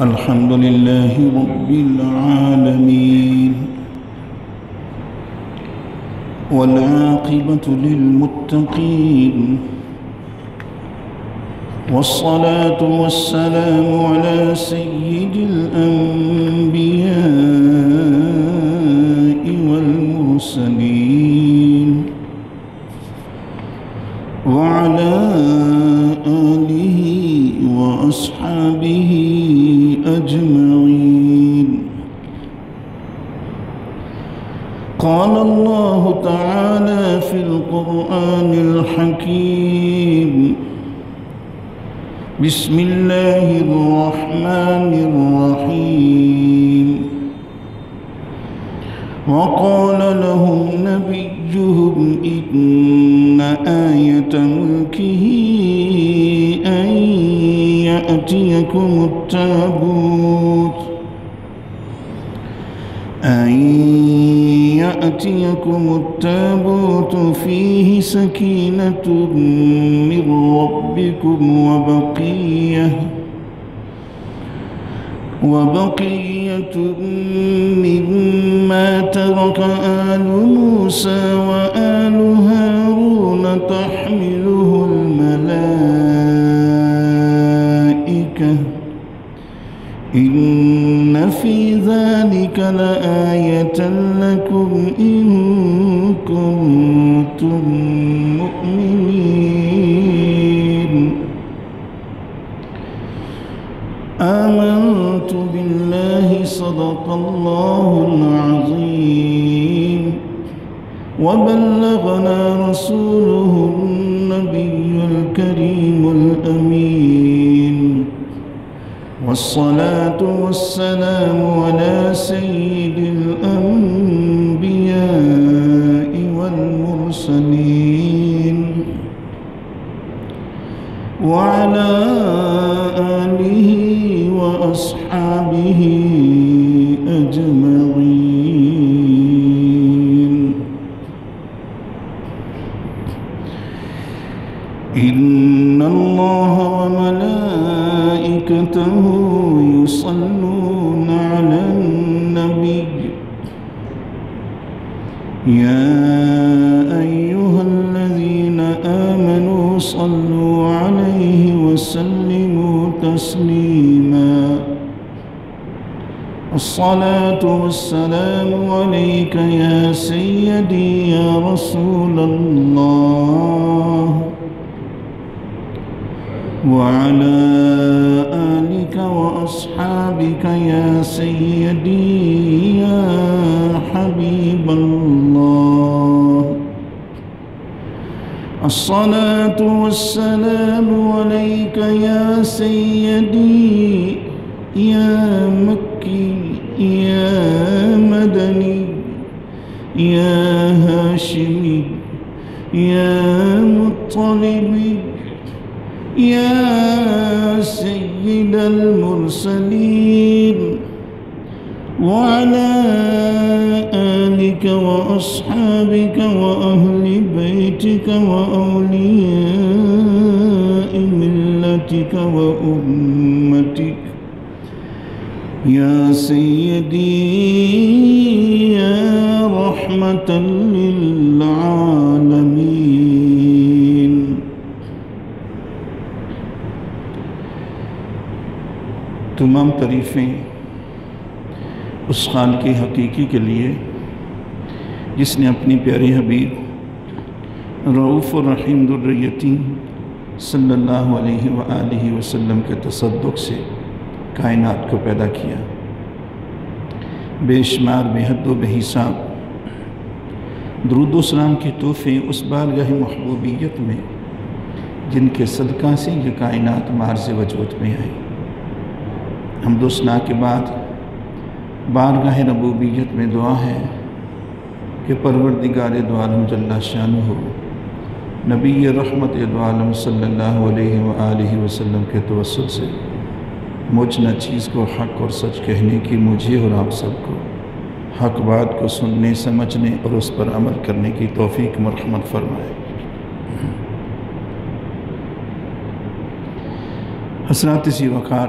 الحمد لله رب العالمين والعاقبة للمتقين والصلاة والسلام على سيد الأنبياء والمرسلين وعلى آله وأصحابه أجمعين. قال الله تعالى في القرآن الحكيم: بسم الله الرحمن الرحيم. وقال لهم نبيهم إن آية ملكه أن يأتيكم التابوت فيه سكينة من ربكم وبقية مما ترك آل موسى وآل هارون تحمله الملائكة إن في ذلك لآية لكم إن كنتم مؤمنين. آمنت بالله صدق الله العظيم وبلغنا رسوله النبي الكريم الأمين والصلاة والسلام على سيد الأنبياء والمرسلين وعلى آله وأصحابه أجمعين. إن الله وملائكته يصلون على النبي يا أيها الذين آمنوا صلوا عليه وسلموا تسليما. الصلاة والسلام عليك يا سيدي يا رسول الله وعلى آلك وأصحابك يا سيدي يا حبيب الله. الصلاة والسلام عليك يا سيدي يا مكي يا مدني يا هاشمي يا مطلبي يا سيد المرسلين وعلى آلك وأصحابك وأهل بيتك وأولياء ملتك وأمتك يا سيدي يا رحمة للعالمين. تمام تعریفیں اس خالق حقیقی کے لیے جس نے اپنی پیارے حبیب رؤوف الرحیم ذریتی صلی اللہ علیہ وآلہ وسلم کے تصدق سے کائنات کو پیدا کیا. بے شمار بے حد و بے حساب درود و سلام کے تحفے اس بارگاہ محبوبیت میں جن کے صدقہ سے یہ کائنات معرض وجود میں آئی. حمد و ثنا کے بعد بارگاہ ربوبیت میں دعا ہے کہ پروردگار دو عالم جل شانہ نبی رحمت دو عالم صلی اللہ علیہ وآلہ وسلم کے توسل سے مجھ نہ چیز کو حق اور سچ کہنے کی مجھے اور آپ سب کو حق بات کو سننے سمجھنے اور اس پر عمل کرنے کی توفیق مرحمت فرمائے. حضرات ذی وقار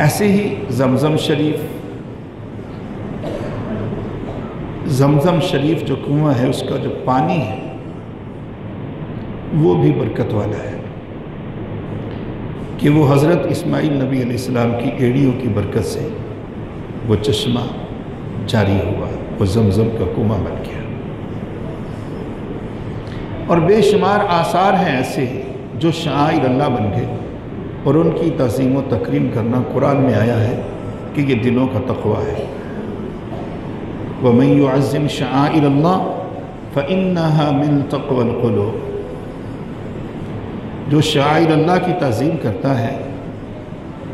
ایسے ہی زمزم شریف جو کنواں ہے اس کا جو پانی ہے وہ بھی برکت والا ہے کہ وہ حضرت اسماعیل نبی علیہ السلام کی ایڑیوں کی برکت سے وہ چشمہ جاری ہوا، وہ زمزم کا کنواں بن گیا۔ اور بے شمار آثار ہیں ایسے جو شعائر اللہ بن گئے، اور ان کی تعظیم و تکریم کرنا قرآن میں آیا ہے کہ یہ دلوں کا تقویٰ ہے۔ وَمَن يُعَظِّمْ شَعَائِرَ اللَّهِ فَإِنَّهَا مِن تَقْوَى الْقُلُوبِ، جو شعائر اللہ کی تعظیم کرتا ہے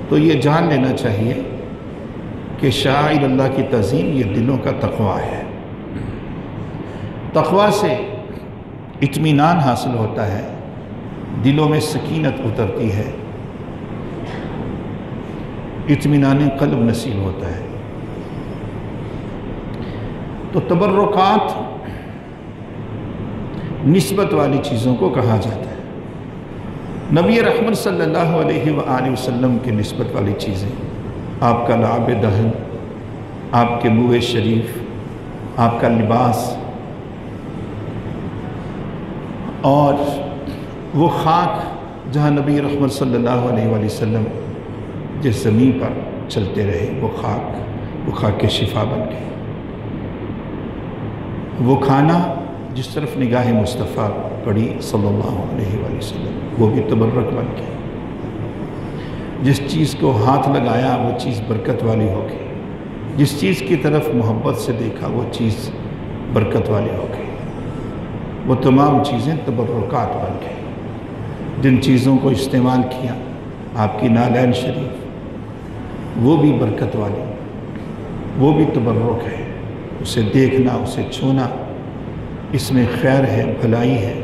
تو یہ جان لینا چاہیے کہ شعائر اللہ کی تعظیم یہ دلوں کا تقویٰ ہے۔ تقویٰ سے اطمینان حاصل ہوتا ہے، دلوں میں سکینت اترتی ہے، اطمینان قلب نصیب ہوتا ہے۔ تو تبرکات نسبت والی چیزوں کو کہا جاتا ہے۔ نبی رحمت صلی اللہ علیہ وآلہ وسلم کی نسبت والی چیزیں، آپ کا لعاب دہن، آپ کے منہ شریف، آپ کا لباس، اور وہ خاک جہاں نبی رحمت صلی اللہ علیہ وآلہ وسلم جس زمین پر چلتے رہے، وہ خاک کے شفا بن گئے۔ وہ کھانا جس طرف نگاہ مصطفیٰ پڑی صلی اللہ علیہ وآلہ وسلم، وہ بھی تبرک بن گئی۔ جس چیز کو ہاتھ لگایا وہ چیز برکت والی ہو گئی، جس چیز کی طرف محبت سے دیکھا وہ چیز برکت والی ہو گئی۔ وہ تمام چیزیں تبرکات بن گئی۔ جن چیزوں کو استعمال کیا، آپ کی نالین شریف، وہ بھی برکت والی، وہ بھی تبرک ہے۔ اسے دیکھنا، اسے چھونا، اس میں خیر ہے، بھلائی ہے،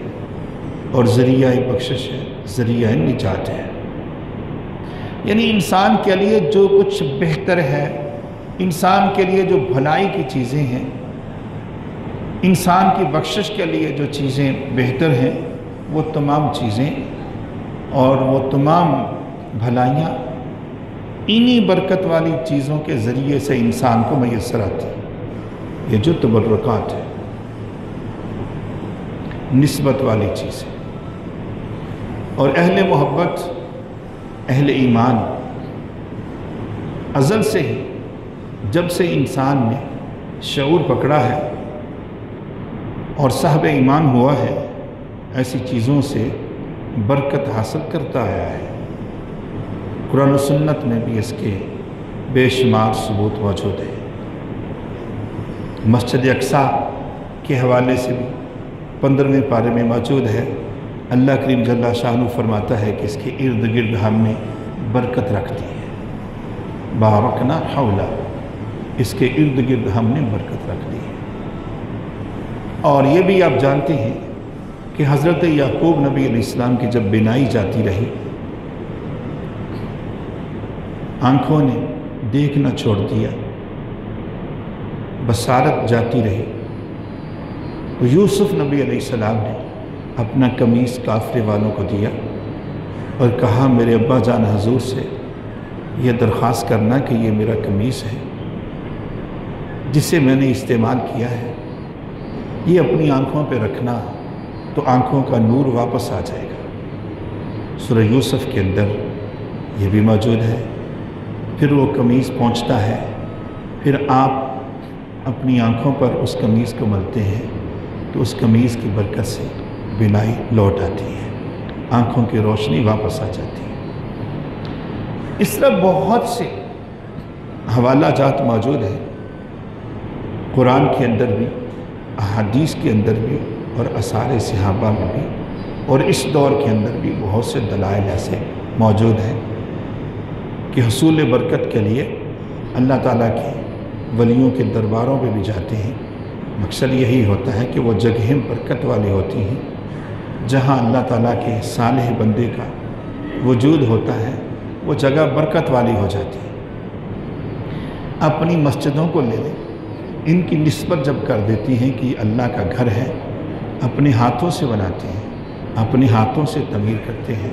اور ذریعہ بخشش ہے، ذریعہ نجات ہے۔ یعنی انسان کے لیے جو کچھ بہتر ہے، انسان کے لیے جو بھلائی کی چیزیں ہیں، انسان کی بخشش کے لیے جو چیزیں بہتر ہیں، وہ تمام چیزیں اور وہ تمام بھلائیاں انہی برکت والی چیزوں کے ذریعے سے انسان کو میسر آتی ہیں۔ یہ جو تبرکات ہے، نسبت والی چیزیں، اور اہل محبت، اہل ایمان ازل سے ہی جب سے انسان نے شعور پکڑا ہے اور صاحب ایمان ہوا ہے، ایسی چیزوں سے برکت حاصل کرتا آیا ہے۔ قرآن و سنت میں بھی اس کے بے شمار ثبوت موجود ہے۔ مسجد اقصیٰ کے حوالے سے بھی 15ویں پارے میں موجود ہے۔ اللہ کریم جل شانہ فرماتا ہے کہ اس کے ارد گرد ہم نے برکت رکھ دی ہے، بارکنا حولا، اس کے ارد گرد ہم نے برکت رکھ دی ہے۔ اور یہ بھی آپ جانتے ہیں کہ حضرت یعقوب نبی علیہ السلام کی جب بینائی جاتی رہی، آنکھوں نے دیکھنا چھوڑ دیا، بصارت جاتی رہی، تو یوسف نبی علیہ السلام نے اپنا قمیص کافرے والوں کو دیا اور کہا میرے ابا جان حضور سے یہ درخواست کرنا کہ یہ میرا قمیص ہے جسے میں نے استعمال کیا ہے، یہ اپنی آنکھوں پہ رکھنا تو آنکھوں کا نور واپس آ جائے گا۔ سورہ یوسف کے اندر یہ بھی موجود ہے۔ پھر وہ قمیص پہنچتا ہے، پھر آپ اپنی آنکھوں پر اس قمیص کو ملتے ہیں تو اس قمیص کی برکت سے بینائی لوٹ آتی ہے، آنکھوں کی روشنی واپس آ جاتی ہے۔ اس طرح بہت سے حوالہ جات موجود ہیں، قرآن کے اندر بھی، احادیث کے اندر بھی، اور آثار صحابہ میں بھی، اور اس دور کے اندر بھی بہت سے دلائل ایسے موجود ہیں کہ حصول برکت کے لیے اللہ تعالیٰ کے ولیوں کے درباروں پہ بھی جاتے ہیں۔ مقصد یہی ہوتا ہے کہ وہ جگہیں برکت والی ہوتی ہیں، جہاں اللہ تعالیٰ کے صالح بندے کا وجود ہوتا ہے، وہ جگہ برکت والی ہو جاتی ہے۔ اپنی مسجدوں کو لے لیں، ان کی نسبت جب کر دیتی ہیں کہ یہ اللہ کا گھر ہے، اپنے ہاتھوں سے بناتے ہیں، اپنے ہاتھوں سے تعمیر کرتے ہیں،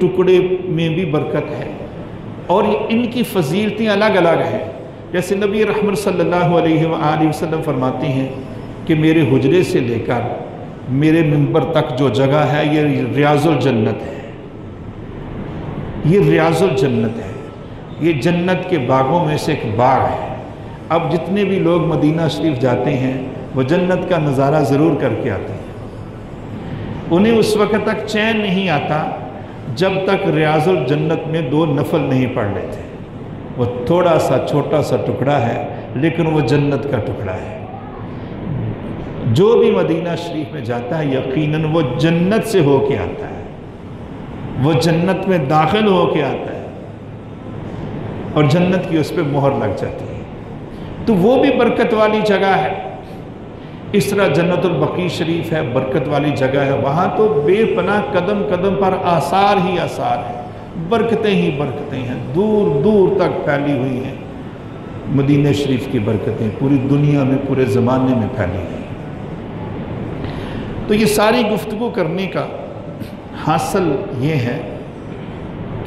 ٹکڑے میں بھی برکت ہے، اور ان کی فضیلتیں الگ الگ ہیں۔ جیسے نبی رحمت صلی اللہ علیہ وآلہ وسلم فرماتے ہیں کہ میرے حجرے سے لے کر میرے منبر تک جو جگہ ہے یہ ریاض الجنت ہے، یہ ریاض الجنت ہے، یہ جنت کے باغوں میں سے ایک باغ ہے۔ اب جتنے بھی لوگ مدینہ شریف جاتے ہیں وہ جنت کا نظارہ ضرور کر کے آتے ہیں۔ انہیں اس وقت تک چین نہیں آتا جب تک ریاض الجنت میں 2 نفل نہیں پڑھ لیتے۔ وہ تھوڑا سا چھوٹا سا ٹکڑا ہے لیکن وہ جنت کا ٹکڑا ہے۔ جو بھی مدینہ شریف میں جاتا ہے یقیناً وہ جنت سے ہو کے آتا ہے، وہ جنت میں داخل ہو کے آتا ہے اور جنت کی اس پہ مہر لگ جاتی ہے، تو وہ بھی برکت والی جگہ ہے۔ اس طرح جنت البقیع شریف ہے، برکت والی جگہ ہے، وہاں تو بے پناہ قدم قدم پر آثار ہی آثار ہیں، برکتیں ہی برکتیں ہیں، دور دور تک پھیلی ہوئی ہیں۔ مدینہ شریف کی برکتیں پوری دنیا میں، پورے زمانے میں پھیلی ہیں۔ تو یہ ساری گفتگو کرنے کا حاصل یہ ہے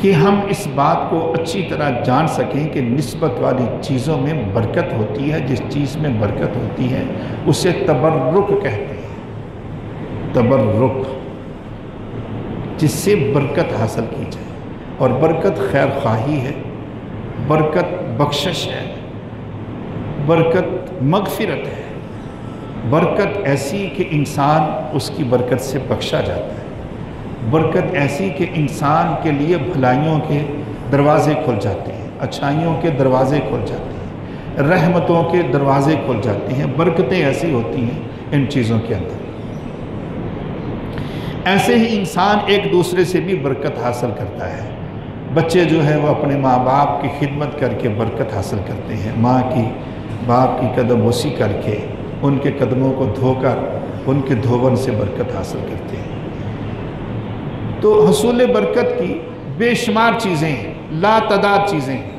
کہ ہم اس بات کو اچھی طرح جان سکیں کہ نسبت والی چیزوں میں برکت ہوتی ہے۔ جس چیز میں برکت ہوتی ہے اسے تبرک کہتے ہیں، تبرک، جس سے برکت حاصل کی جائے۔ اور برکت خیر خواہی ہے، برکت بخشش ہے، برکت مغفرت ہے، برکت ایسی کہ انسان اس کی برکت سے بخشا جاتا ہے، برکت ایسی کہ انسان کے لیے بھلائیوں کے دروازے کھل جاتے ہیں، اچھائیوں کے دروازے کھل جاتے ہیں، رحمتوں کے دروازے کھل جاتے ہیں۔ برکتیں ایسی ہوتی ہیں ان چیزوں کے اندر۔ ایسے ہی انسان ایک دوسرے سے بھی برکت حاصل کرتا ہے۔ بچے جو ہے وہ اپنے ماں باپ کی خدمت کر کے برکت حاصل کرتے ہیں، ماں کی باپ کی قدم بوسی کر کے ان کے قدموں کو دھو کر ان کے دھوون سے برکت حاصل کرتے ہیں۔ تو حصول برکت کی بے شمار چیزیں ہیں، لا تعداد چیزیں ہیں۔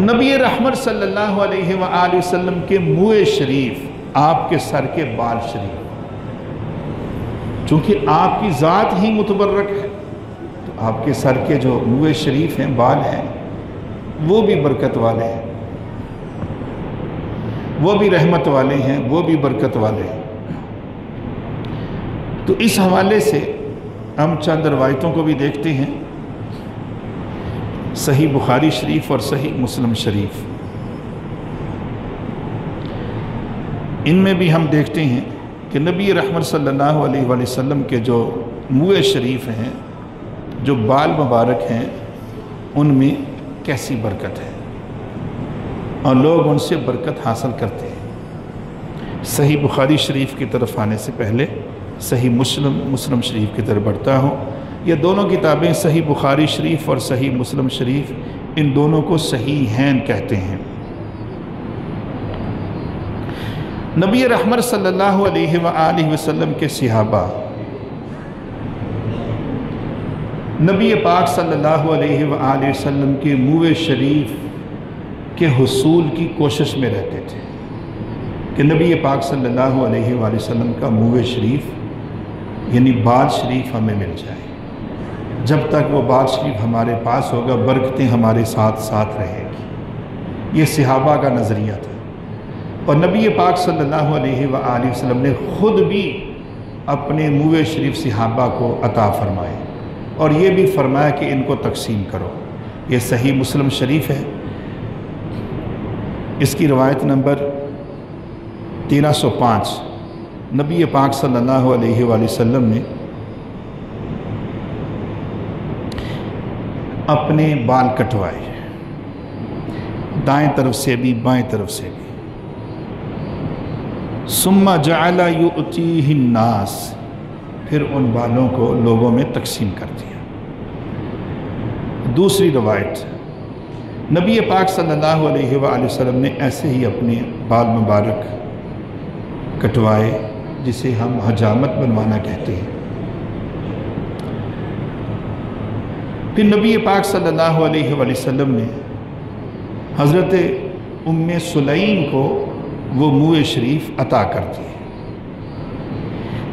نبی رحمت صلی اللہ علیہ وآلہ وسلم کے منہ شریف، آپ کے سر کے بال شریف، چونکہ آپ کی ذات ہی متبرک ہے تو آپ کے سر کے جو منہ شریف ہیں، بال ہیں، وہ بھی برکت والے ہیں، وہ بھی رحمت والے ہیں، وہ بھی برکت والے ہیں۔ تو اس حوالے سے ہم چند روایتوں کو بھی دیکھتے ہیں، صحیح بخاری شریف اور صحیح مسلم شریف، ان میں بھی ہم دیکھتے ہیں کہ نبی رحمت صلی اللہ علیہ وآلہ وسلم کے جو منہ شریف ہیں، جو بال مبارک ہیں، ان میں کیسی برکت ہے اور لوگ ان سے برکت حاصل کرتے ہیں۔ صحیح بخاری شریف کی طرف آنے سے پہلے صحیح مسلم شریف کی طرف بڑھتا ہوں۔ یہ دونوں کتابیں، صحیح بخاری شریف اور صحیح مسلم شریف، ان دونوں کو صحیحین کہتے ہیں۔ نبی رحمت صلی اللہ علیہ وآلہ وسلم کے صحابہ نبی پاک صلی اللہ علیہ وآلہ وسلم کے منہ شریف کے حصول کی کوشش میں رہتے تھے کہ نبی پاک صلی اللہ علیہ وآلہ وسلم کا منہ شریف یعنی بال شریف ہمیں مل جائے۔ جب تک وہ بال شریف ہمارے پاس ہوگا برکتیں ہمارے ساتھ ساتھ رہے گی۔ یہ صحابہ کا نظریہ تھا، اور نبی پاک صلی اللہ علیہ وآلہ وسلم نے خود بھی اپنے منہ شریف صحابہ کو عطا فرمائے، اور یہ بھی فرمایا کہ ان کو تقسیم کرو۔ یہ صحیح مسلم شریف ہے، اس کی روایت نمبر 1305۔ نبی پاک صلی اللہ علیہ وآلہ وسلم نے اپنے بال کٹوائے، دائیں طرف سے بھی بائیں طرف سے بھی۔ ثم جعل یؤتیہ الناس، پھر ان بالوں کو لوگوں میں تقسیم کر دیا۔ دوسری روایت، نبی پاک صلی اللہ علیہ وآلہ وسلم نے ایسے ہی اپنے بال مبارک کٹوائے، جسے ہم حجامت بنوانا کہتے ہیں۔ پھر نبی پاک صلی اللہ علیہ وآلہ وسلم نے حضرت ام سلیم کو وہ منہ شریف عطا کر دیے۔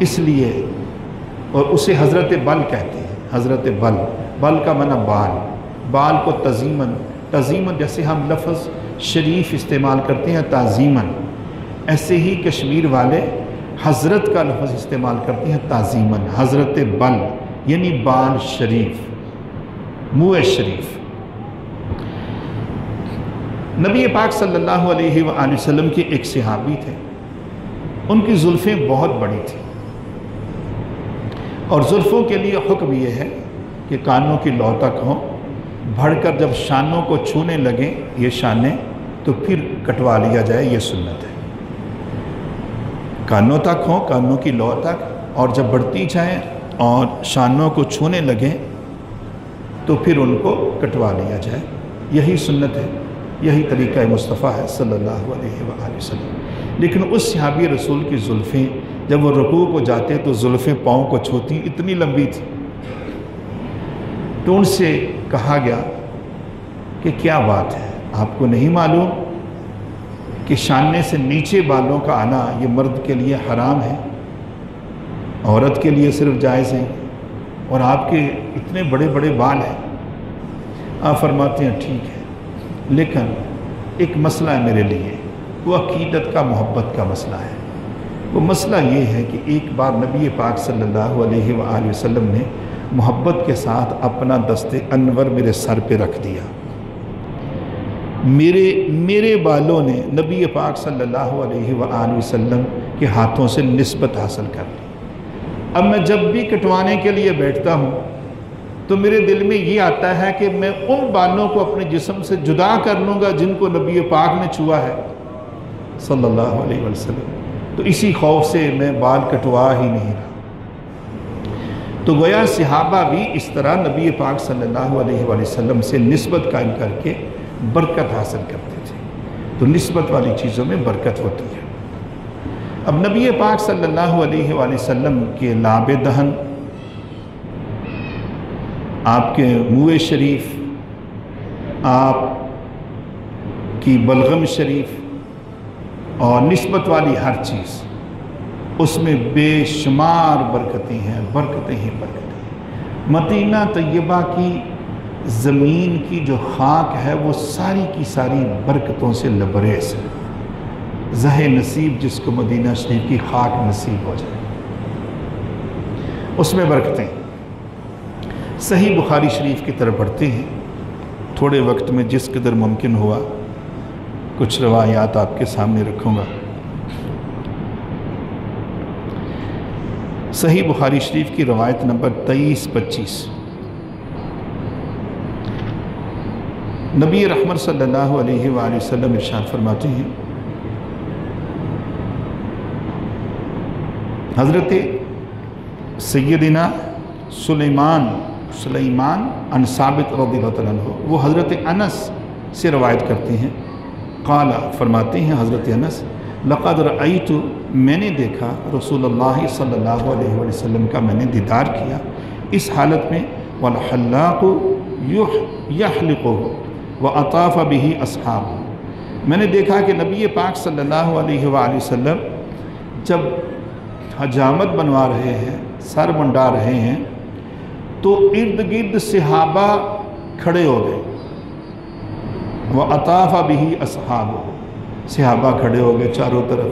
اس لیے، اور اسے حضرت بل کہتے ہیں، حضرت بل، بل کا معنی بال، بال کو تعظیماً جیسے ہم لفظ شریف استعمال کرتے ہیں تعظیماً، ایسے ہی کشمیر والے حضرت کا لفظ استعمال کرتے ہیں تعظیماً، حضرت بل یعنی بال شریف، منہ شریف۔ نبی پاک صلی اللہ علیہ وآلہ وسلم کے ایک صحابی تھے، ان کی زلفیں بہت بڑی تھیں، اور زلفوں کے لیے حکم یہ ہے کہ کانوں کی لو تک ہوں، بڑھ کر جب شانوں کو چھونے لگیں یہ شانے تو پھر کٹوا لیا جائے، یہ سنت ہے۔ کانوں تک ہوں، کانوں کی لو تک، اور جب بڑھتی جائیں اور شانوں کو چھونے لگیں تو پھر ان کو کٹوا لیا جائے، یہی سنت ہے، یہی طریقہ مصطفیٰ ہے صلی اللہ علیہ وآلہ وسلم۔ لیکن اس صحابی رسول کی زلفیں جب وہ رکوع کو جاتے تو زلفیں پاؤں کو چھوتی، اتنی لمبی تھی، تو ان سے کہا گیا کہ کیا بات ہے، آپ کو نہیں معلوم کہ شانے سے نیچے بالوں کا آنا یہ مرد کے لیے حرام ہے، عورت کے لیے صرف جائز ہے، اور آپ کے اتنے بڑے بڑے بال ہیں؟ آپ فرماتے ہیں ٹھیک ہے، لیکن ایک مسئلہ ہے میرے لیے، وہ عقیدت کا، محبت کا مسئلہ ہے۔ وہ مسئلہ یہ ہے کہ ایک بار نبی پاک صلی اللہ علیہ وآلہ وسلم نے محبت کے ساتھ اپنا دست انور میرے سر پہ رکھ دیا، میرے بالوں نے نبی پاک صلی اللہ علیہ وآلہ وسلم کے ہاتھوں سے نسبت حاصل کر لی۔ اب میں جب بھی کٹوانے کے لیے بیٹھتا ہوں تو میرے دل میں یہ آتا ہے کہ میں ان بالوں کو اپنے جسم سے جدا کر لوں گا جن کو نبی پاک نے چھوا ہے صلی اللہ علیہ وسلم، تو اسی خوف سے میں بال کٹوا ہی نہیں رہا۔ تو گویا صحابہ بھی اس طرح نبی پاک صلی اللہ علیہ وآلہ وسلم سے نسبت قائم کر کے برکت حاصل کرتے تھے، تو نسبت والی چیزوں میں برکت ہوتی ہے۔ اب نبی پاک صلی اللہ علیہ وآلہ وسلم کے لاب دہن، آپ کے منہ شریف، آپ کی بلغم شریف اور نسبت والی ہر چیز، اس میں بے شمار برکتیں ہیں، برکتیں ہی برکتیں۔ مدینہ طیبہ کی زمین کی جو خاک ہے وہ ساری کی ساری برکتوں سے لبریز ہے، زہ نصیب جس کو مدینہ شریف کی خاک نصیب ہو جائے، اس میں برکتیں۔ صحیح بخاری شریف کی طرف بڑھتے ہیں، تھوڑے وقت میں جس قدر ممکن ہوا کچھ روایات آپ کے سامنے رکھوں گا۔ صحیح بخاری شریف کی روایت نمبر 23-25، نبی رحمت صلی اللہ علیہ وآلہ وسلم ارشاد فرماتے ہیں، حضرت سیدنا سلیمان عن ثابت رضی اللہ عنہ، وہ حضرت انس سے روایت کرتے ہیں، قال فرماتے ہیں حضرت انس، لقد رأیت، میں نے دیکھا رسول اللہ صلی اللہ علیہ وآلہ وسلم کا میں نے دیدار کیا اس حالت میں، والحلاق یحلقہ وأطاف به اصحابہ، میں نے دیکھا کہ نبی پاک صلی اللہ علیہ وآلہ وسلم جب حجامت بنوا رہے ہیں، سر منڈا رہے ہیں، تو ارد گرد صحابہ کھڑے ہو گئے، وأطاف به اصحابہ، صحابہ کھڑے ہو گئے چاروں طرف،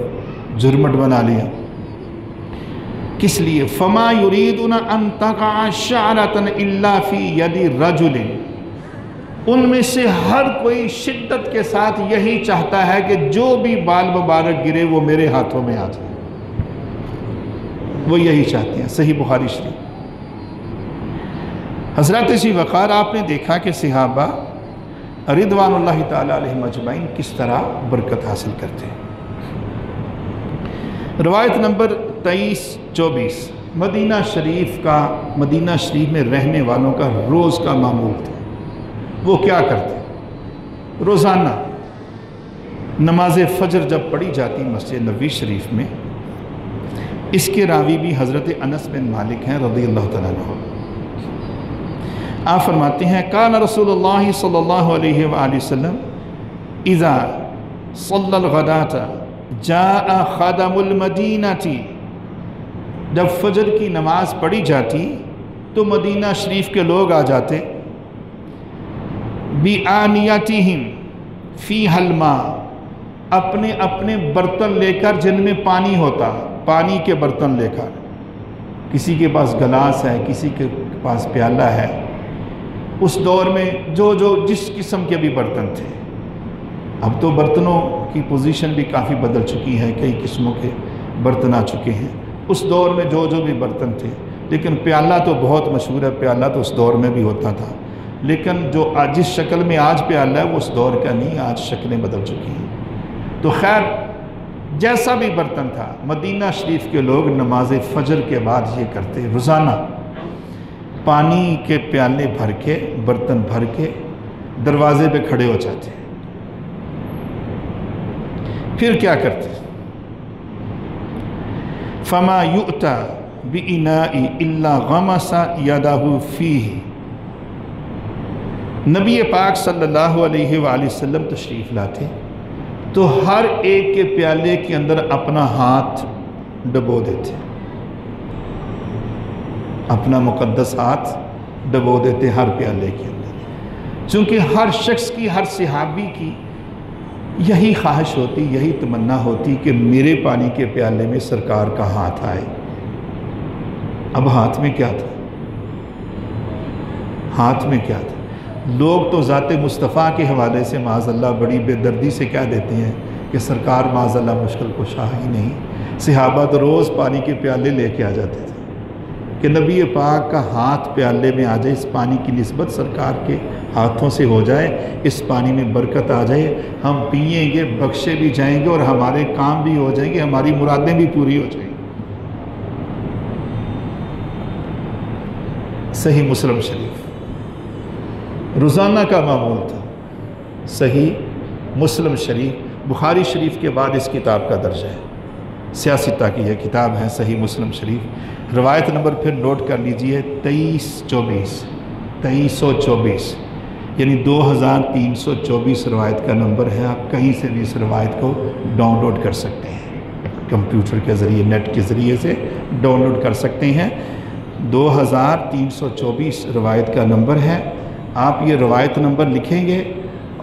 جھرمٹ بنا لیا، کس لیے؟ فما یریدون ان تقع شعرۃ الا فی ید رجل، ان میں سے ہر کوئی شدت کے ساتھ یہی چاہتا ہے کہ جو بھی بال مبارک گرے وہ میرے ہاتھوں میں آ جائے، وہ یہی چاہتے ہیں۔ صحیح بخاری شریف۔ حضرت اسی وقار آپ نے دیکھا کہ صحابہ رضوان اللہ تعالیٰ علیہم اجمعین کس طرح برکت حاصل کرتے ہیں۔ روایت نمبر 23-24، مدینہ شریف میں رہنے والوں کا روز کا معمول تھا، وہ کیا کرتے؟ روزانہ نماز فجر جب پڑھی جاتی مسجد نبوی شریف میں، اس کے راوی بھی حضرت انس بن مالک ہیں رضی اللہ تعالیٰ عنہ، آپ فرماتے ہیں کان رسول اللہ صلی اللہ علیہ وآلہ وسلم اذا صلی الغداۃ جاء خادم المدینہ جب فجر کی نماز پڑھی جاتی تو مدینہ شریف کے لوگ آ جاتے، بِآنِيَتِهِمْ فِيهَا الْمَاءُ، اپنے اپنے برتن لے کر جن میں پانی ہوتا، پانی کے برتن لے کر، کسی کے پاس گلاس ہے، کسی کے پاس پیالہ ہے۔ اس دور میں جو جس قسم کے بھی برتن تھے، اب تو برتنوں کی پوزیشن بھی کافی بدل چکی ہے، کئی قسموں کے برتن آ چکے ہیں۔ اس دور میں جو بھی برتن تھے، لیکن پیالہ تو بہت مشہور ہے، پیالہ تو اس دور میں بھی ہوتا تھا، لیکن جو جس شکل میں آج پیالہ ہے وہ اس دور کا نہیں، آج شکلیں بدل چکی ہیں۔ تو خیر جیسا بھی برتن تھا، مدینہ شریف کے لوگ نماز فجر کے بعد یہ کرتے، روزانہ پانی کے پیالے بھر کے، برتن بھر کے دروازے پہ کھڑے ہو جاتے۔ پھر کیا کرتے؟ فما یؤتی بِإِنَاءٍ إِلَّا غَمَسَ يَدَهُ فِيهِ، نبی پاک صلی اللہ علیہ وآلہ وسلم تشریف لاتے تو ہر ایک کے پیالے کے اندر اپنا ہاتھ ڈبو دیتے، اپنا مقدس ہاتھ ڈبو دیتے ہر پیالے کے اندر، چونکہ ہر شخص کی، ہر صحابی کی یہی خواہش ہوتی، یہی تمنا ہوتی کہ میرے پانی کے پیالے میں سرکار کا ہاتھ آئے۔ اب ہاتھ میں کیا تھا؟ ہاتھ میں کیا تھا؟ لوگ تو ذات مصطفیٰ کے حوالے سے معاذ اللہ بڑی بے دردی سے کہہ دیتے ہیں کہ سرکار معاذ اللہ مشکل کشا ہی نہیں۔ صحابہ تو روز پانی کے پیالے لے کے آ جاتے تھے کہ نبی پاک کا ہاتھ پیالے میں آ جائے، اس پانی کی نسبت سرکار کے ہاتھوں سے ہو جائے، اس پانی میں برکت آ جائے، ہم پئیں گے، بخشے بھی جائیں گے اور ہمارے کام بھی ہو جائیں گے، ہماری مرادیں بھی پوری ہو جائیں گی۔ صحیح مسلم شریف روزانہ کا معمول تھا۔ صحیح مسلم شریف بخاری شریف کے بعد اس کتاب کا درجہ ہے، سیاستہ کی یہ کتاب ہے صحیح مسلم شریف۔ روایت نمبر پھر نوٹ کر لیجئے 2324 یعنی 2324 روایت کا نمبر ہے۔ آپ کہیں سے بھی اس روایت کو ڈاؤن لوڈ کر سکتے ہیں، کمپیوٹر کے ذریعے، نیٹ کے ذریعے سے ڈاؤن لوڈ کر سکتے ہیں۔ 2324 روایت کا نمبر ہے۔ آپ یہ روایت نمبر لکھیں گے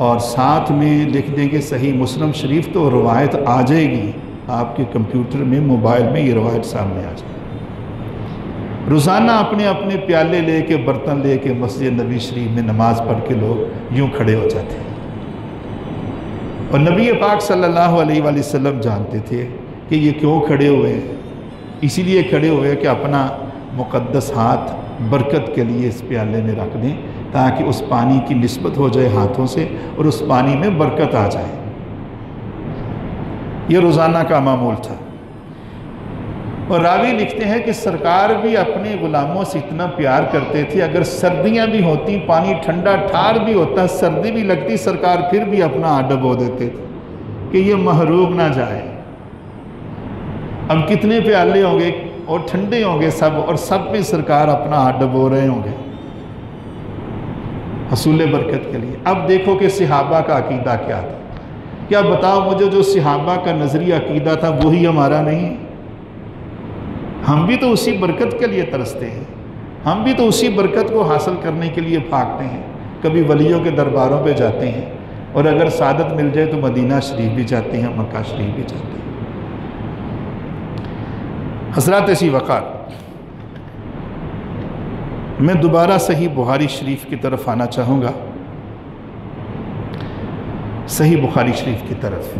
اور ساتھ میں لکھ دیں گے صحیح مسلم شریف، تو روایت آ جائے گی آپ کے کمپیوٹر میں، موبائل میں یہ روایت سامنے آ جائے گی۔ روزانہ اپنے اپنے پیالے لے کے، برتن لے کے مسجد نبی شریف میں نماز پڑھ کے لوگ یوں کھڑے ہو جاتے ہیں، اور نبی پاک صلی اللہ علیہ وآلہ وسلم جانتے تھے کہ یہ کیوں کھڑے ہوئے ہیں۔ اسی لیے کھڑے ہوئے کہ اپنا مقدس ہاتھ برکت کے لیے اس پیالے میں رکھ دیں، تاکہ اس پانی کی نسبت ہو جائے ہاتھوں سے اور اس پانی میں برکت آ جائے۔ یہ روزانہ کا معمول تھا۔ اور راوی لکھتے ہیں کہ سرکار بھی اپنے غلاموں سے اتنا پیار کرتے تھے، اگر سردیاں بھی ہوتی، پانی ٹھنڈا ٹھار بھی ہوتا، سردی بھی لگتی، سرکار پھر بھی اپنا ہاتھ ڈبو دیتے تھے کہ یہ محروم نہ جائے۔ اب کتنے پیالے ہوں گے اور ٹھنڈے ہوں گے سب، اور سب میں سرکار اپنا ہاتھ ڈبو رہے ہوں گے حصول برکت کے لیے۔ اب دیکھو کہ صحابہ کا عقیدہ کیا تھا۔ کیا بتاؤ مجھے، جو صحابہ کا نظری عقیدہ تھا وہی ہمارا نہیں؟ ہم بھی تو اسی برکت کے لیے ترستے ہیں، ہم بھی تو اسی برکت کو حاصل کرنے کے لیے بھاگتے ہیں۔ کبھی ولیوں کے درباروں پہ جاتے ہیں، اور اگر سعادت مل جائے تو مدینہ شریف بھی جاتے ہیں، مکہ شریف بھی جاتے ہیں۔ حضرات اسی وقت میں دوبارہ صحیح بخاری شریف کی طرف آنا چاہوں گا، صحیح بخاری شریف کی طرف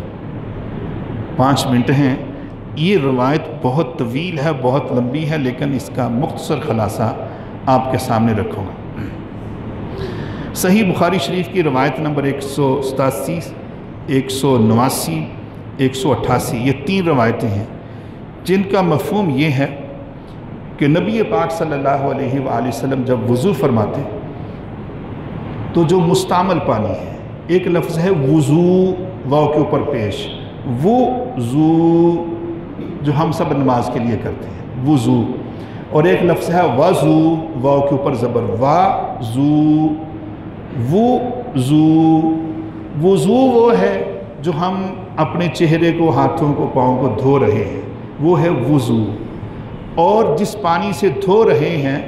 5 منٹ ہیں۔ یہ روایت بہت طویل ہے، بہت لمبی ہے، لیکن اس کا مختصر خلاصہ آپ کے سامنے رکھوں گا۔ صحیح بخاری شریف کی روایت نمبر 187، 189، 188، یہ 3 روایتیں ہیں جن کا مفہوم یہ ہے کہ نبی پاک صلی اللہ علیہ وآلہ وسلم جب وضو فرماتے تو جو مستعمل پانی ہے، ایک لفظ ہے وضو، واو کے اوپر پیش، وضو جو ہم سب نماز کے لیے کرتے ہیں، وضو، اور ایک لفظ ہے وضو، واو کے اوپر زبر، وضو، وضو۔ وضو وہ ہے جو ہم اپنے چہرے کو، ہاتھوں کو، پاؤں کو دھو رہے ہیں، وہ ہے وضو۔ اور جس پانی سے دھو رہے ہیں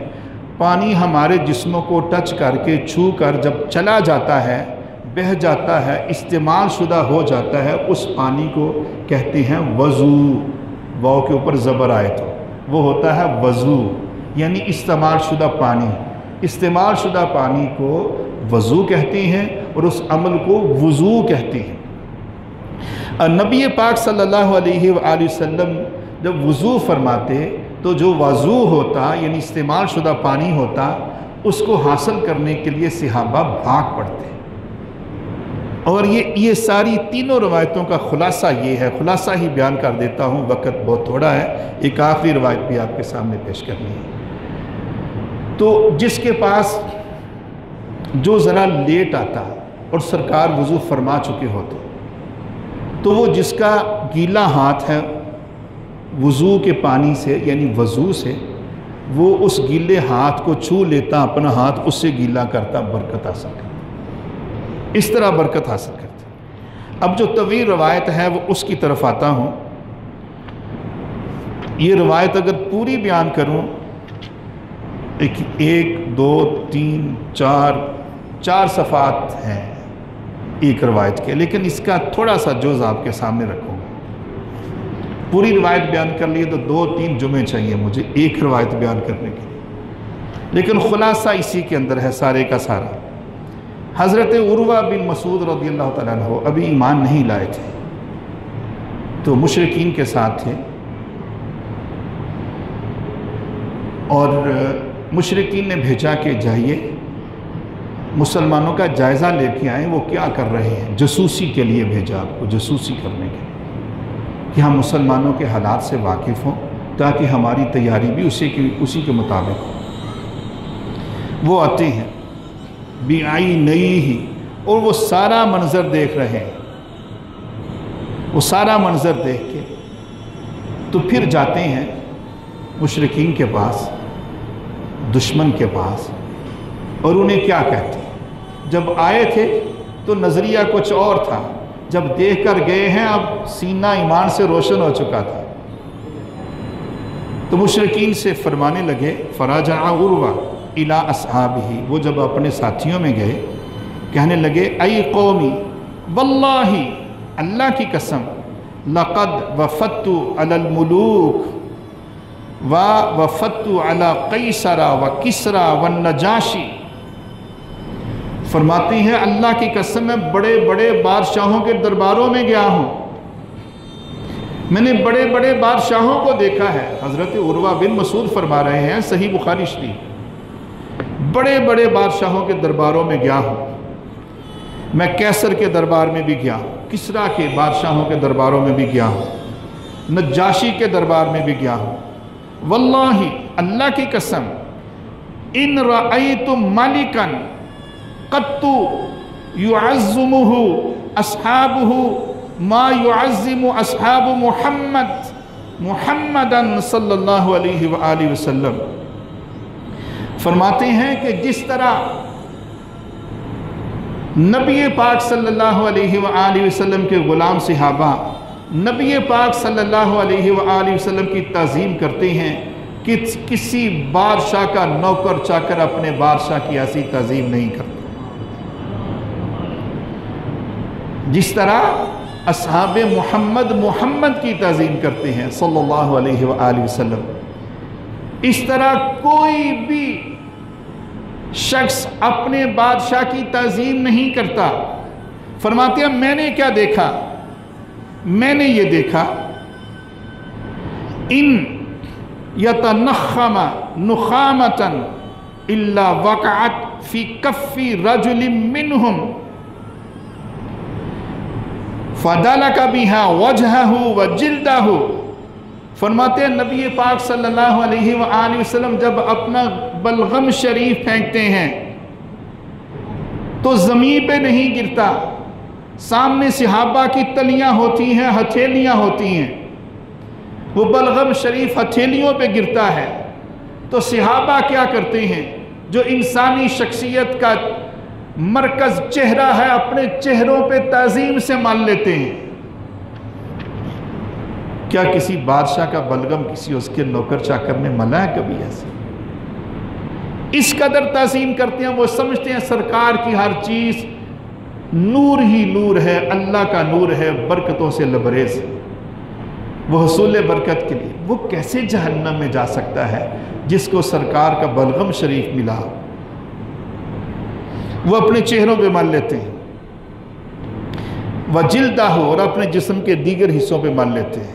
پانی ہمارے جسموں کو ٹچ کر کے چھو کر جب چلا جاتا ہے، بہہ جاتا ہے، استعمال شدہ ہو جاتا ہے، اس پانی کو کہتے ہیں وضو۔ واو کے اوپر زبر آئے تو وہ ہوتا ہے وضو، یعنی استعمال شدہ پانی۔ استعمال شدہ پانی کو وضو کہتے ہیں اور اس عمل کو وضو کہتے ہیں۔ نبی پاک صلی اللہ علیہ وآلہ وسلم جب وضو فرماتے تو جو وضو ہوتا یعنی استعمال شدہ پانی ہوتا، اس کو حاصل کرنے کے لیے صحابہ بھاگ پڑتے۔ اور یہ ساری تینوں روایتوں کا خلاصہ یہ ہے، خلاصہ ہی بیان کر دیتا ہوں، وقت بہت تھوڑا ہے، ایک آخری روایت بھی آپ کے سامنے پیش کرنی ہے۔ تو جس کے پاس جو ذرا لیٹ آتا اور سرکار وضو فرما چکے ہوتے تو وہ جس کا گیلا ہاتھ ہے وضو کے پانی سے یعنی وضو سے، وہ اس گیلے ہاتھ کو چھو لیتا، اپنا ہاتھ اس سے گیلا کرتا، برکت حاصل کرتا، اس طرح برکت حاصل کرتا۔ اب جو طویل روایت ہے وہ اس کی طرف آتا ہوں۔ یہ روایت اگر پوری بیان کروں، ایک دو تین چار صفحات ہیں ایک روایت کے، لیکن اس کا تھوڑا سا جز آپ کے سامنے رکھوں گا۔ پوری روایت بیان کر لیے تو 2-3 جمعے چاہیے مجھے ایک روایت بیان کرنے کے لیے، لیکن خلاصہ اسی کے اندر ہے سارے کا سارا۔ حضرت عروہ بن مسعود رضی اللہ تعالیٰ عنہ ابھی ایمان نہیں لائے تھے، تو مشرکین کے ساتھ تھے، اور مشرکین نے بھیجا کہ جائیے مسلمانوں کا جائزہ لے کے آئیں وہ کیا کر رہے ہیں، جاسوسی کے لیے بھیجا آپ کو، جاسوسی کرنے کے لیے کہ ہم مسلمانوں کے حالات سے واقف ہوں تاکہ ہماری تیاری بھی اسی کے مطابق ہو۔ وہ آتے ہیں بیائی نئی ہی، اور وہ سارا منظر دیکھ رہے ہیں، وہ سارا منظر دیکھ کے تو پھر جاتے ہیں مشرکین کے پاس، دشمن کے پاس، اور انہیں کیا کہتے ہیں۔ جب آئے تھے تو نظریہ کچھ اور تھا، جب دیکھ کر گئے ہیں اب سینہ ایمان سے روشن ہو چکا تھا، تو مشرکین سے فرمانے لگے، فراجع عروہ الی اصحابہ، وہ جب اپنے ساتھیوں میں گئے کہنے لگے، ای قومی واللہ، اللہ کی قسم، لقد وفدت علی الملوک وفدت علی قیصر وکسری والنجاشی، فرماتے ہیں اللہ کی قسم میں بڑے بڑے بادشاہوں کے درباروں میں گیا ہوں، میں نے بڑے بڑے بادشاہوں کو دیکھا ہے۔ حضرت عروہ بن مسعود فرما رہے ہیں، صحیح بخاری شریف، بڑے بڑے بادشاہوں کے درباروں میں گیا ہوں، میں قیصر کے دربار میں بھی گیا ہوں، کسریٰ کے بادشاہوں کے درباروں میں بھی گیا ہوں، نجاشی کے دربار میں بھی گیا ہوں، واللہ اللہ کی قسم، ان رأیت ملکا قط يعظمه اصحابه ما يعظم اصحاب محمدا صلی اللہ علیہ وآلہ وسلم، فرماتے ہیں کہ جس طرح نبی پاک صلی اللہ علیہ وآلہ وسلم کے غلام صحابہ نبی پاک صلی اللہ علیہ وآلہ وسلم کی تعظیم کرتے ہیں کہ کسی بادشاہ کا نوکر چاکر اپنے بادشاہ کی ایسی تعظیم نہیں کرتا، جس طرح اصحاب محمد کی تعظیم کرتے ہیں صلی اللہ علیہ وآلہ وسلم، اس طرح کوئی بھی شخص اپنے بادشاہ کی تعظیم نہیں کرتا۔ فرماتے ہیں میں نے کیا دیکھا، میں نے یہ دیکھا، ان یتنخم نخامتا الا وقعت فی کف رجل منہم فدلک بها وجہہ وجلدہ، فرماتے ہیں نبی پاک صلی اللہ علیہ وآلہ وسلم جب اپنا بلغم شریف پھینکتے ہیں تو زمین پہ نہیں گرتا، سامنے صحابہ کی تلیاں ہوتی ہیں، ہتھیلیاں ہوتی ہیں، وہ بلغم شریف ہتھیلیوں پہ گرتا ہے، تو صحابہ کیا کرتے ہیں، جو انسانی شخصیت کا مرکز چہرہ ہے اپنے چہروں پہ تعظیم سے مان لیتے ہیں کیا کسی بادشاہ کا بلغم کسی اس کے نوکر چاکر نے ملا ہے کبھی ایسے؟ اس قدر تعظیم کرتے ہیں، وہ سمجھتے ہیں سرکار کی ہر چیز نور ہی نور ہے، اللہ کا نور ہے، برکتوں سے لبریز، وہ حصول برکت کے لیے۔ وہ کیسے جہنم میں جا سکتا ہے جس کو سرکار کا بلغم شریف ملا؟ وہ اپنے چہروں پہ مل لیتے ہیں، وجلدہ ہو، اور اپنے جسم کے دیگر حصوں پہ مل لیتے ہیں۔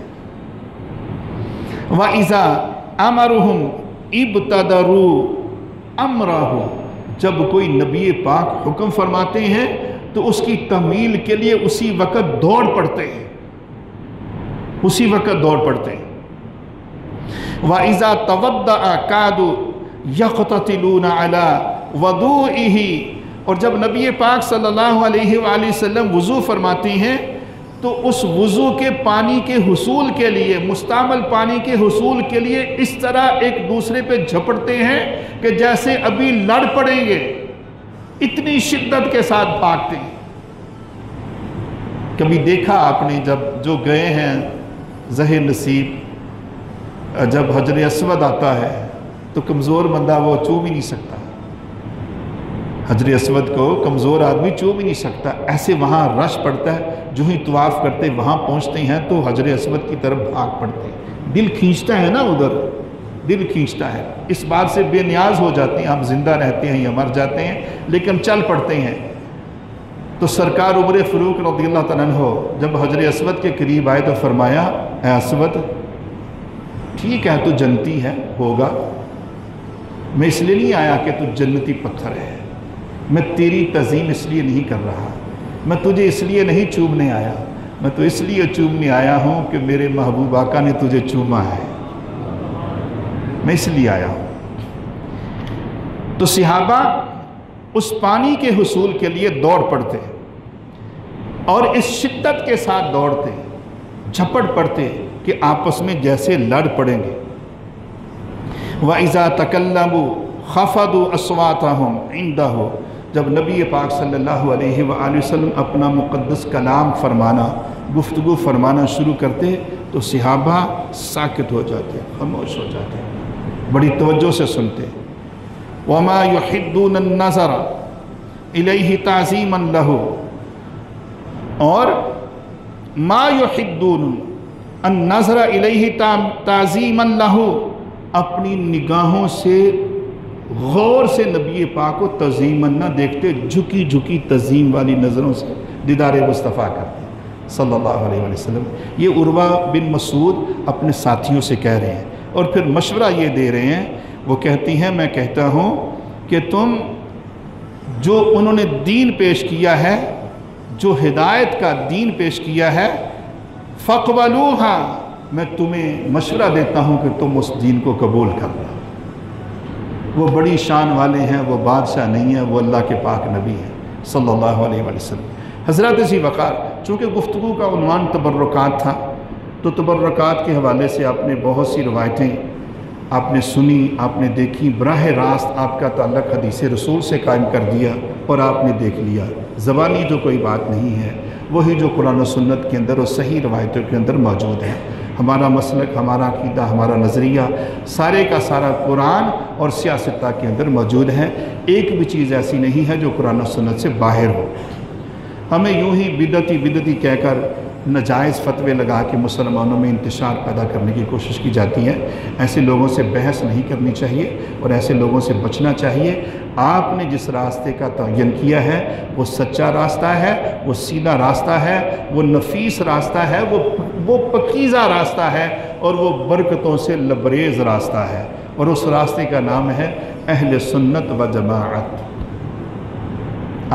وَإِذَا أَمَرُهُمْ ابْتَدَرُوا أَمْرَهُ، جب کوئی نبی پاک حکم فرماتے ہیں تو اس کی تحمیل کے لیے اسی وقت دوڑ پڑتے ہیں، اسی وقت دوڑ پڑتے ہیں۔ وَإِذَا تَوَضَّأَ كَادُوا يَقْتَتِلُونَ عَلَى وَضُوئِهِ، اور جب نبی پاک صلی اللہ علیہ وآلہ وسلم وضو فرماتے ہیں تو اس وضو کے پانی کے حصول کے لیے، مستعمل پانی کے حصول کے لیے اس طرح ایک دوسرے پہ جھپٹتے ہیں کہ جیسے ابھی لڑ پڑیں گے، اتنی شدت کے ساتھ بھاگتے ہیں۔ کبھی دیکھا آپ نے جب جو گئے ہیں زہر نصیب، جب حجر اسود آتا ہے تو کمزور بندہ وہ چوم ہی نہیں سکتا، حجر اسود کو کمزور آدمی چوم ہی نہیں سکتا، ایسے وہاں رش پڑتا ہے، جو ہی طواف کرتے وہاں پہنچتے ہیں تو حجر اسود کی طرف بھاگ پڑتے ہیں۔ دل کھینچتا ہے نا، ادھر دل کھینچتا ہے، اس بات سے بے نیاز ہو جاتے ہیں، ہم زندہ رہتے ہیں یا مر جاتے ہیں لیکن چل پڑتے ہیں۔ تو سرکار عمر فاروق رضی اللہ تعالیٰ عنہ جب حجر اسود کے قریب آئے تو فرمایا، اے اسود ٹھیک ہے تو جنتی ہے، ہوگا، میں اس لیے نہیں آیا کہ تو جنتی پتھر ہے، میں تیری تعظیم اس لیے نہیں کر رہا، میں تجھے اس لیے نہیں چومنے آیا، میں تو اس لیے چومنے آیا ہوں کہ میرے محبوب آقا نے تجھے چوما ہے، میں اس لیے آیا ہوں۔ تو صحابہ اس پانی کے حصول کے لیے دوڑ پڑتے اور اس شدت کے ساتھ دوڑتے، جھپٹ پڑتے کہ آپس میں جیسے لڑ پڑیں گے۔ وَإِذَا تَكَلَّمُوا خَفَضُوا أَصْوَاتَهُمْ عِنْدَهُ، جب نبی پاک صلی اللہ علیہ وآلہ وسلم اپنا مقدس کلام فرمانا، گفتگو فرمانا شروع کرتے تو صحابہ ساکت ہو جاتے، خاموش ہو جاتے، بڑی توجہ سے سنتے۔ وَمَا يُحِدُّونَ النَّظَرَ إِلَيْهِ تَعْظِيمًا لَهُ، اور مَا يُحِدُّونَ النَّظَرَ إِلَيْهِ تَعْظِيمًا لَهُ، اپنی نگاہوں سے غور سے نبی پاک کو تعظیماً نہ دیکھتے، جھکی جھکی تعظیم والی نظروں سے دیدار مصطفیٰ کرتے صلی اللہ علیہ وسلم۔ یہ عروہ بن مسعود اپنے ساتھیوں سے کہہ رہے ہیں اور پھر مشورہ یہ دے رہے ہیں، وہ کہتی ہیں میں کہتا ہوں کہ تم جو انہوں نے دین پیش کیا ہے، جو ہدایت کا دین پیش کیا ہے، فَقْبَلُوهَا، میں تمہیں مشورہ دیتا ہوں کہ تم اس دین کو قبول کر لو۔ وہ بڑی شان والے ہیں، وہ بادشاہ نہیں ہیں، وہ اللہ کے پاک نبی ہیں صلی اللہ علیہ وسلم۔ حضرت ذی وقار، چونکہ گفتگو کا عنوان تبرکات تھا تو تبرکات کے حوالے سے آپ نے بہت سی روایتیں آپ نے سنی، آپ نے دیکھی، براہ راست آپ کا تعلق حدیث رسول سے قائم کر دیا اور آپ نے دیکھ لیا، زبانی جو کوئی بات نہیں ہے، وہی جو قرآن و سنت کے اندر اور صحیح روایتوں کے اندر موجود ہے۔ ہمارا مسلک، ہمارا عقیدہ، ہمارا نظریہ سارے کا سارا قرآن اور سیاستہ کے اندر موجود ہے، ایک بھی چیز ایسی نہیں ہے جو قرآن و سنت سے باہر ہو۔ ہمیں یوں ہی بدعتی کہہ کر ناجائز فتوے لگا کے مسلمانوں میں انتشار پیدا کرنے کی کوشش کی جاتی ہے، ایسے لوگوں سے بحث نہیں کرنی چاہیے اور ایسے لوگوں سے بچنا چاہیے۔ آپ نے جس راستے کا تعین کیا ہے وہ سچا راستہ ہے، وہ سیدھا راستہ ہے، وہ نفیس راستہ ہے، وہ پکیزہ راستہ ہے اور وہ برکتوں سے لبریز راستہ ہے، اور اس راستے کا نام ہے اہل سنت و جماعت۔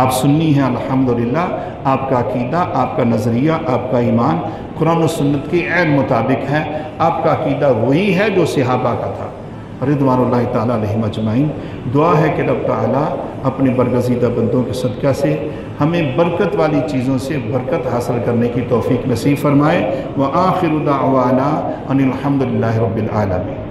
آپ سنی ہیں الحمدللہ، آپ کا عقیدہ، آپ کا نظریہ، آپ کا ایمان قرآن و سنت کے عین مطابق ہے، آپ کا عقیدہ وہی ہے جو صحابہ کا تھا رضوان اللہ تعالیٰ علیہم اجمعین۔ دعا ہے کہ رب تعالیٰ اپنے برگزیدہ بندوں کے صدقہ سے ہمیں برکت والی چیزوں سے برکت حاصل کرنے کی توفیق نصیب فرمائے۔ وآخر دعوانا ان الحمدللہ رب العالمین۔